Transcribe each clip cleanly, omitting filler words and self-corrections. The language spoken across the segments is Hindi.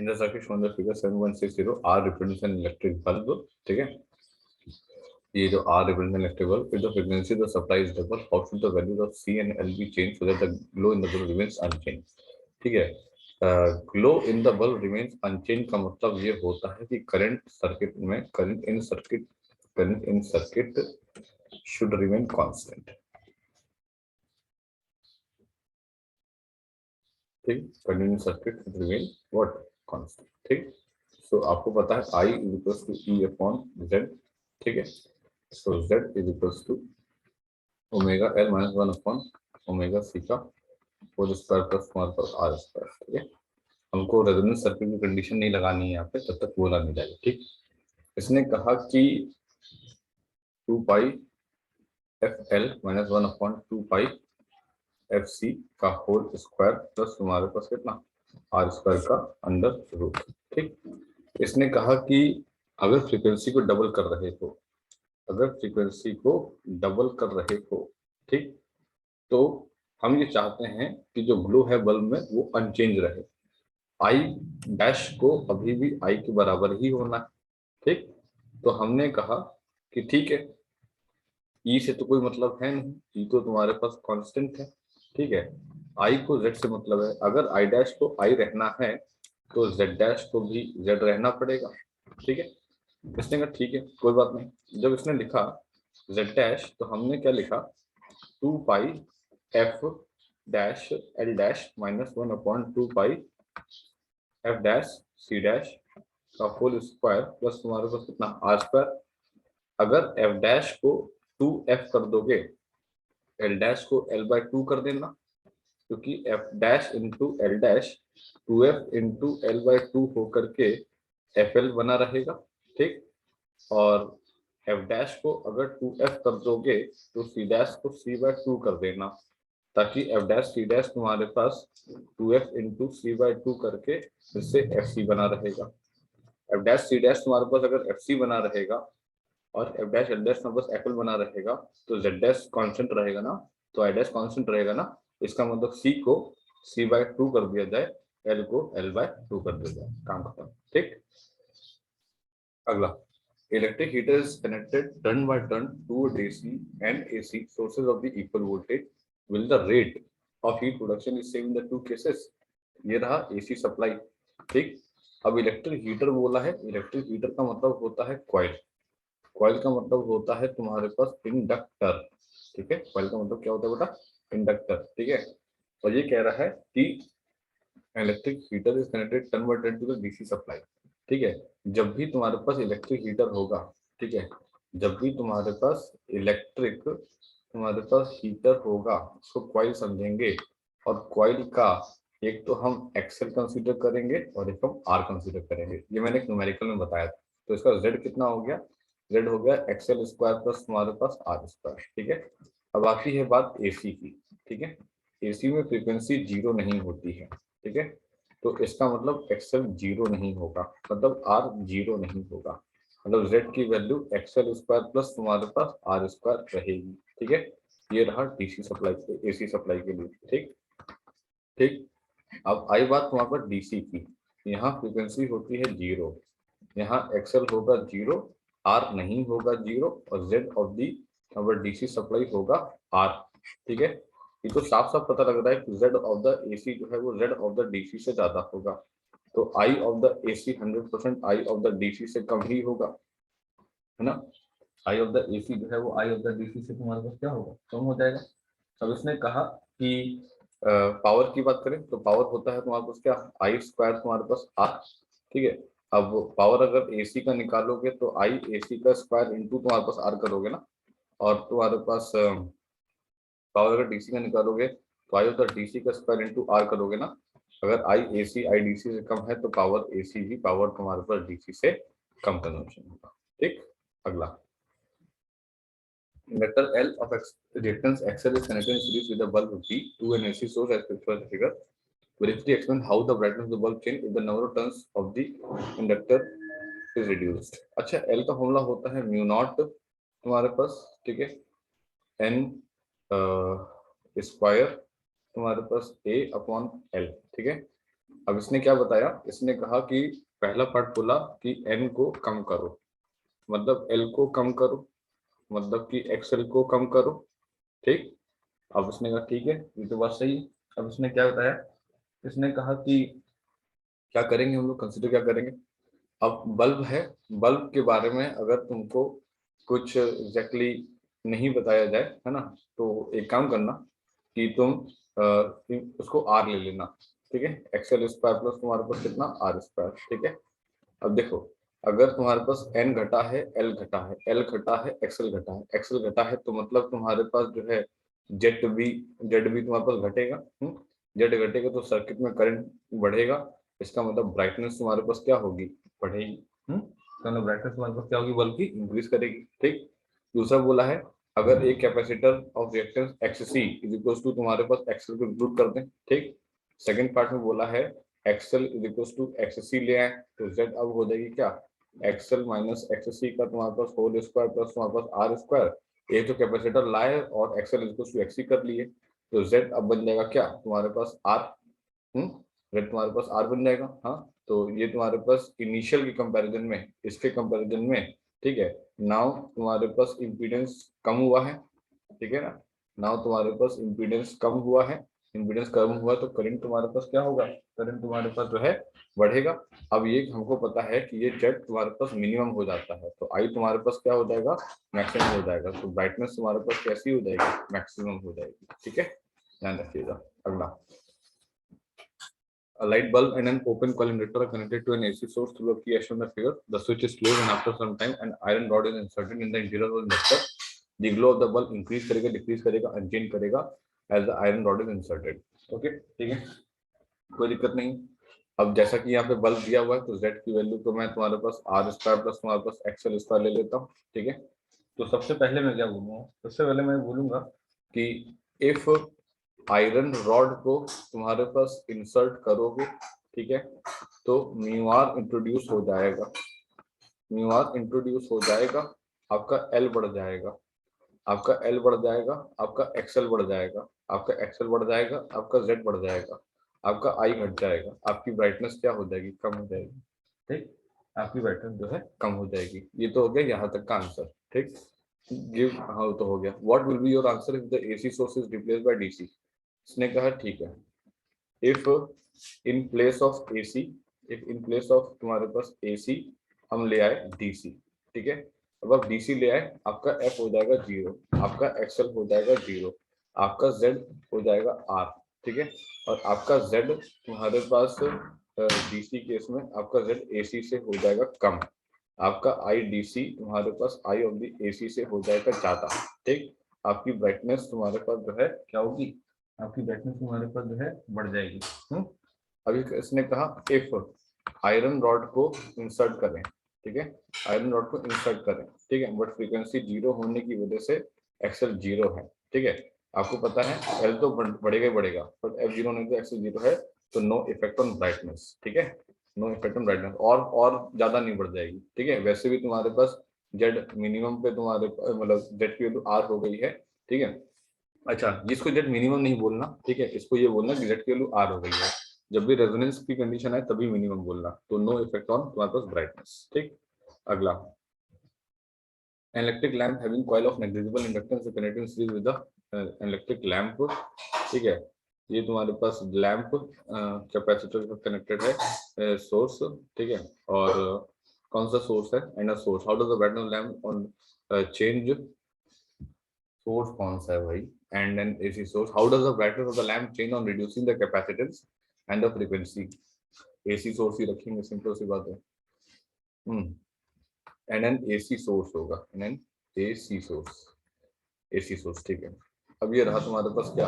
In the circuit shown in the figure 7160, R represents an electric bulb. ठीक है, ये जो R represents an electric bulb, if the frequency of the supply is double, how should the values of C and L be changed so that the glow in the bulb remains unchanged? ठीक है, glow in the bulb remains unchanged का मतलब ये होता है कि करंट सर्किट में current in circuit should remain constant. ठीक, current in circuit should remain what, constant. ठीक, सो आपको पता है I is equals to E upon Z। ठीक है, so Z is equals to omega L minus 1 upon omega C का होल स्क्वायर प्लस हमारे पास R स्क्वायर। ठीक है, हमको रेजोनेंस सर्किट की कंडीशन नहीं लगानी है यहाँ पे, तब तक बोला नहीं जाएगा। ठीक, इसने कहा कि 2 पाई FL माइनस 1 अपॉन 2 पाई FC का होल स्क्वायर प्लस हमारे पास कितना R स्क्वायर का अंडर रूट। ठीक, इसने कहा कि अगर फ्रीक्वेंसी को डबल कर रहे हो, अगर फ्रीक्वेंसी को डबल कर रहे हो, ठीक, तो हम ये चाहते हैं कि जो ग्लो है बल्ब में वो अनचेंज रहे, I डैश को अभी भी I के बराबर ही होना है। ठीक, तो हमने कहा कि ठीक है, E से तो कोई मतलब है नहीं, E तो तुम्हारे पास कांस्टेंट है। ठीक है, I को Z से मतलब है, अगर I डैश को I रहना है तो Z डैश को भी Z रहना पड़ेगा। ठीक है, इसने कहा ठीक है कोई बात नहीं। जब इसने लिखा Z डैश तो हमने क्या लिखा, 2 पाई F dash L dash minus 1 upon 2 पाई F डैश C डैश का होल स्क्वायर प्लस तुम्हारे पास कितना R स्क्वायर। अगर F डैश को 2F कर दोगे, L डैश को L/2 कर देना, क्योंकि F dash into L dash 2F into L/2 होकर के FL बना रहेगा। ठीक, और F डैश को अगर 2F कर दोगे तो C डैश को C/2 कर देना, ताकि F डैश C डैश तुम्हारे पास 2F इंटू C/2 करके इससे FC बना रहेगा। F डैश C डैश तुम्हारे पास अगर FC बना रहेगा और F डैश L डैश तुम्हारे पास FL बना रहेगा, तो Z डैश कांस्टेंट रहेगा ना, तो I डैश कांस्टेंट रहेगा ना, इसका मतलब C को C/2 कर दिया जाए, L को L/2 कर दिया जाए, काम खत्म। ठीक, अगला, electric heater is connected turn by turn to DC and AC sources of the equal voltage. Will the rate of heat production is same in the two cases? ये रहा AC सप्लाई। ठीक, अब इलेक्ट्रिक हीटर बोला है, इलेक्ट्रिक हीटर का मतलब होता है कॉइल, कॉइल का मतलब होता है तुम्हारे पास इंडक्टर। ठीक है, कॉइल का मतलब क्या होता है बेटा, इंडक्टर। ठीक है, और ये कह रहा है कि electric heater is connected turn by turn to the DC supply. ठीक है, जब भी तुम्हारे पास इलेक्ट्रिक हीटर होगा, ठीक है, जब भी तुम्हारे पास हीटर होगा, उसको कॉइल समझेंगे, और कॉइल का एक तो हम एक्सेल कंसीडर करेंगे और एक हम आर कंसीडर करेंगे। ये मैंने एक न्यूमेरिकल में बताया था। तो इसका जेड कितना हो गया, जेड हो गया एक्सेल स्क्वायर प्लस तुम्हारे पास आर स्क्वायर। ठीक है, अब आती है बात एसी की। ठीक है, एसी में फ्रीक्वेंसी जीरो नहीं होती है। ठीक है, तो इसका मतलब एक्सेल जीरो नहीं होगा, मतलब आर जीरो नहीं होगा, मतलब जेड की वैल्यू एक्सेल स्क्वायर प्लस तुम्हारे पास आर स्क्वायर रहेगी। ठीक है, ये रहा डीसी सप्लाई के, एसी सप्लाई के लिए। ठीक ठीक, अब आई बात तुम्हारे पास डीसी की, यहाँ फ्रीक्वेंसी होती है जीरो, यहाँ एक्सेल होगा जीरो, आर नहीं होगा जीरो, और Z of the DC supply होगा आर। ठीक है, ये तो साफ साफ पता लग रहा है कि जेड ऑफ द एसी जो है वो जेड ऑफ द डीसी से ज्यादा होगा, तो I of the AC 100% I of the DC से कम ही होगा, है ना। आई ऑफ द एसी जो है वो आई ऑफ द डीसी से तुम्हारे पास क्या होगा, कम हो जाएगा। अब इसने कहा कि पावर की बात करें तो पावर होता है तुम्हारे पास क्या, आई स्क्वायर तुम्हारे पास आर। ठीक है, अब पावर अगर एसी का निकालोगे तो आई एसी का स्क्वायर इंटू तुम्हारे पास आर करोगे ना, और तुम्हारे पास पावर अगर डीसी का निकालोगे तो आई ऑफ द डीसी का स्क्वायर इंटू आर करोगे ना। अगर आई एसी आई डीसी से कम है तो पावर एसी भी पावर तुम्हारे पास डीसी से कम कंजम्पशन होगा। ठीक, अगला, inductor L of reactance XL is connected in series with the bulb V to an AC source as pictured in the figure. Briefly explain how the brightness of the bulb change if the number of turns of the inductor is reduced. अच्छा, L का फॉर्मूला होता है म्यू नॉट तुम्हारे पास, ठीक है, N स्क्वायर तुम्हारे पास A अपॉन L। ठीक है, अब इसने क्या बताया, इसने कहा कि पहला पार्ट बोला कि n को कम करो, मतलब l को कम करो, मतलब कि xl को कम करो, ठीक। अब उसने कहा ठीक है, ये तो बात सही है। अब इसने क्या बताया, इसने कहा कि क्या करेंगे हम लोग, कंसिडर क्या करेंगे। अब बल्ब है, बल्ब के बारे में अगर तुमको कुछ एग्जैक्टली नहीं बताया जाए, है ना, तो एक काम करना कि तुम उसको आर ले लेना, ठीक है। एक्सएल स्क्वायर प्लस तुम्हारे पास कितना आर स्क्वायर, ठीक है। अब देखो, अगर तुम्हारे पास एन घटा है, एल घटा है, एल घटा है, एक्सएल घटा है, एक्सएल घटा है, तो मतलब तुम्हारे पास जो है जेड भी तुम्हारे पास घटेगा। जेड घटेगा तो सर्किट में करंट बढ़ेगा, इसका मतलब ब्राइटनेस तुम्हारे पास क्या होगी, बढ़ेगी। तो ब्राइटनेस तुम्हारे पास क्या होगी, बल्कि इंक्रीज करेगी, ठीक। दूसरा बोला है, अगर एक capacitor of reactance XC is equal to तुम्हारे पास एक्सएल को इंक्लूड कर दें, ठीक। सेकंड पार्ट में बोला है XL is equal to XC ले आए, तो जेड अब हो जाएगी क्या, एक्सएल माइनस एक्ससी का तुम्हारे पास होल स्क्वायर प्लस तुम्हारे पास आर स्क्वायर। ये तो कैपेसिटर लाए और XL is equal to XC कर लिए, तो जेड अब बन जाएगा क्या तुम्हारे पास आर। जेड तुम्हारे पास आर बन जाएगा। हाँ, तो ये तुम्हारे पास इनिशियल के कंपैरिजन में, इसके कंपैरिजन में, ठीक है। नाउ तुम्हारे पास इम्पीडेंस कम हुआ है, ठीक है ना। नाउ तुम्हारे पास इम्पीडेंस कम हुआ है, इम्पीडेंस कम हुआ तो करंट तुम्हारे पास क्या होगा, करंट तुम्हारे पास जो है बढ़ेगा। अब ये हमको पता है कि ये जेड तुम्हारे पास मिनिमम हो जाता है, तो आई तुम्हारे पास क्या हो जाएगा, मैक्सिमम हो जाएगा। तो ब्राइटनेस तुम्हारे पास कैसी हो जाएगी, मैक्सिमम हो जाएगी, ठीक है। ध्यान रखिएगा। अगला, a light bulb and an open coil inductor are connected to an AC source through a key as shown in the figure. The switch is closed and after some time an iron rod is inserted in the interior of the inductor. The glow of the bulb increase करेगा, decrease करेगा, unchain करेगा as the iron rod is inserted. Okay, ठीक है, कोई दिक्कत नहीं। अब जैसा कि यहाँ पे बल्ब दिया हुआ है, तो Z की वैल्यू तो मैं तुम्हारे पास आर स्क्वायर प्लस तुम्हारे पास एक्सएल स्क्वायर ले लेता हूँ, ठीक है। तो सबसे पहले मैं क्या बोलूँगा, सबसे पहले मैं बोलूँगा कि इफ आयरन रॉड को तुम्हारे पास इंसर्ट करोगे, ठीक है, तो म्यू आर इंट्रोड्यूस हो जाएगा, म्यू आर इंट्रोड्यूस हो जाएगा, आपका एल बढ़ जाएगा, आपका एल बढ़ जाएगा, आपका एक्सएल बढ़ जाएगा, आपका एक्सएल बढ़ जाएगा, आपका जेड बढ़ जाएगा, आपका आई घट जाएगा, आपकी ब्राइटनेस क्या हो जाएगी, कम हो जाएगी, ठीक। आपकी ब्राइटनेस जो है कम हो जाएगी। ये तो हो गया यहाँ तक का आंसर, ठीक। गिव, हाँ तो हो गया। What will be your answer if the AC source is replaced by DC. इसने कहा ठीक है, if in place of AC, if in place of तुम्हारे पास एसी हम ले आए डीसी, ठीक है। अब आप डीसी ले आए, आपका एफ हो जाएगा 0, आपका एक्सएल हो जाएगा 0, आपका जेड हो जाएगा आर, ठीक है। और आपका जेड तुम्हारे पास डीसी केस में आपका जेड एसी से हो जाएगा कम, आपका आई डीसी तुम्हारे पास आई ऑफ द एसी से हो जाएगा ज्यादा, ठीक। आपकी ब्राइटनेस तुम्हारे पास जो है क्या होगी, आपकी ब्राइटनेस तुम्हारे पास जो है बढ़ जाएगी। अभी इसने कहा इफ आयरन रॉड को इंसर्ट करें, ठीक है, आयरन रॉड को इंसर्ट करें, ठीक है, बट फ्रीक्वेंसी 0 होने की वजह से एक्सएल 0 है, ठीक है। आपको पता है एल तो बढ़ेगा ही बढ़ेगा, बट एफ 0 होने से एक्सएल 0 है, तो नो इफेक्ट ऑन ब्राइटनेस, ठीक है, नो इफेक्ट ऑन ब्राइटनेस, और ज्यादा नहीं बढ़ जाएगी, ठीक है। वैसे भी तुम्हारे पास जेड मिनिमम पे तुम्हारे मतलब जेड की वैल्यू आर हो गई है, ठीक है। अच्छा, जिसको जेड मिनिमम नहीं बोलना, ठीक है, इसको ये बोलना कि जेड की वैल्यू आर हो गई है। जब भी रेजोनेंस की कंडीशन है तभी मिनिमम बोलना, तो नो इफेक्ट ऑन तुम्हारे पास ब्राइटनेस, ठीक। अगला, an electric lamp having coil of negligible inductance is connected in series with the electric lamp, ठीक है। ये तुम्हारे पास लैंप कैपेसिटर से कनेक्टेड है सोर्स, ठीक है। और कौन सा सोर्स है, and a source, how does the brightness lamp on change, source कौन सा है भाई, and an AC source, how does the brightness of the lamp change on reducing the capacitance and the frequency. AC source ही रखेंगे, सिंपल सी बात है। एंड एन एसी सोर्स होगा, and an AC source, AC source, ठीक है। अब ये रहा तुम्हारे पास क्या,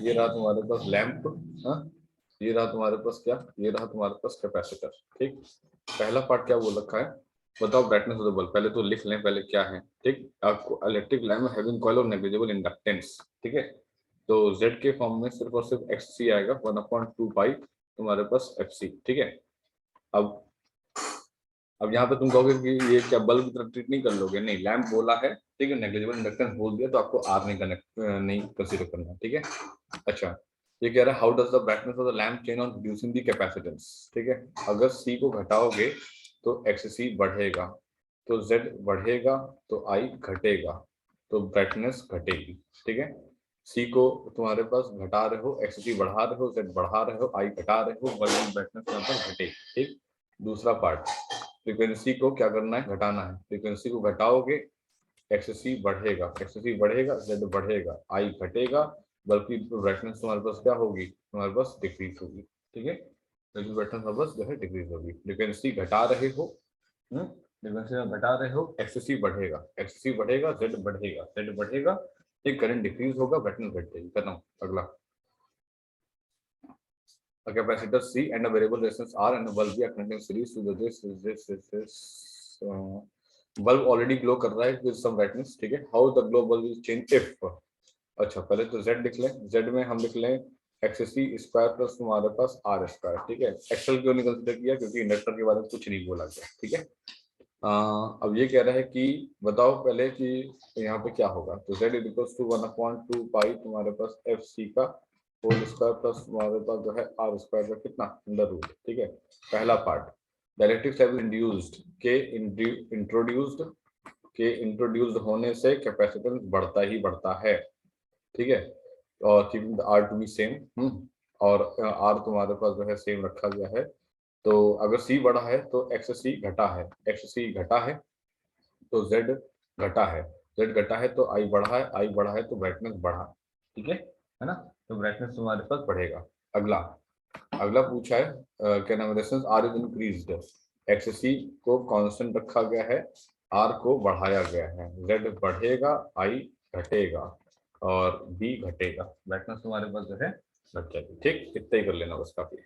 ये रहा तुम्हारे पास लैंप, हाँ, ये रहा तुम्हारे पास क्या, ये रहा तुम्हारे पास कैपेसिटर, ठीक। पहला पार्ट क्या बोल रखा है, बताओ ब्राइटनेस ऑफ द बल्ब, पहले तो लिख लें पहले क्या है, ठीक। आपको electric lamp having coil of negligible inductance, ठीक है। तो Z के फॉर्म में सिर्फ और सिर्फ XC आएगा 1/2 पाई तुम्हारे पास FC, ठीक है। अब यहाँ पे तुम कहोगे कि ये क्या बल्ब की तरह ट्रीट नहीं कर लोगे, नहीं, लैंप बोला है, ठीक है, नेग्लिजिबल इंडक्टेंस बोल दिया तो आपको आर नहीं कनेक्ट नहीं कंसीडर करना, ठीक है। अच्छा, ये कह रहा है how does the brightness of the lamp change on reducing the capacitance. ठीक है, अगर सी को घटाओगे तो एक्ससी बढ़ेगा, तो Z बढ़ेगा तो I घटेगा, तो ब्राइटनेस घटेगी। ठीक है, सी को तुम्हारे पास घटा रहे हो, एक्ससी बढ़ा रहे हो, Z बढ़ा रहे हो, I घटा रहे हो, बल्कि ब्राइटनेस यहाँ पर घटेगी। ठीक, दूसरा पार्ट, फ्रीक्वेंसी को क्या करना है, घटाना है। फ्रीक्वेंसी को घटाओगे एक्ससी बढ़ेगा, एक्ससी बढ़ेगा, Z बढ़ेगा, I घटेगा, बल्कि ब्राइटनेस तुम्हारे पास क्या होगी, तुम्हारे पास डिक्रीज होगी। ठीक है, बल्कि ब्राइटनेस तुम्हारे पास जो है डिक्रीज होगी। फ्रीक्वेंसी घटा रहे हो, फ्रीक्वेंसी में घटा रहे हो, एक्ससी बढ़ेगा, एक्ससी बढ़ेगा, Z बढ़ेगा, Z बढ़ेगा, एक करंट डिक्रीज होगा, ब्राइटनेस घट जाएगी। खत्म। अगला, a capacitor C and a variable resistance R and a bulb are connected in series to this bulb already glow कर रहा है with some brightness। ठीक है, how the glow bulb will change if। अच्छा, पहले तो Z लिख लें, Z में हम लिख लें एक्ससी स्क्वायर प्लस तुम्हारे पास आर स्क्वायर। ठीक है, एक्सल क्यों नहीं कंसिडर किया, क्योंकि इंडक्टर के बारे में कुछ नहीं बोला गया। ठीक है, अब ये कह रहा है कि बताओ पहले कि यहाँ पे क्या होगा, तो Z इक्वल्स टू 1/2 पाई तुम्हारे पास एफ सी का होल स्क्वायर प्लस तुम्हारे पास जो है आर स्क्वायर का कितना अंडर रूट। ठीक है, पहला part, the electric slab induced के इंट्रोड्यूस्ड होने से कैपेसिटेंस बढ़ता ही बढ़ता है। ठीक है, और keeping the R to be same, और आर तुम्हारे पास जो है सेम रखा गया है। तो अगर सी बढ़ा है तो एक्स सी घटा है, एक्स सी घटा है तो जेड घटा है, जेड घटा है तो आई बढ़ा है, आई बढ़ा है तो ब्राइटनेस बढ़ा। ठीक है ना, तो ब्राइटनेस तुम्हारे पास बढ़ेगा। अगला, अगला पूछा है क्या नाम, resistance R is increased, X C को कांस्टेंट रखा गया है, आर को बढ़ाया गया है, जेड बढ़ेगा, आई घटेगा और बी घटेगा, ब्राइटनेस तुम्हारे पास जो है घट जाएगी। ठीक, इतना ही कर लेना बस, काफी है।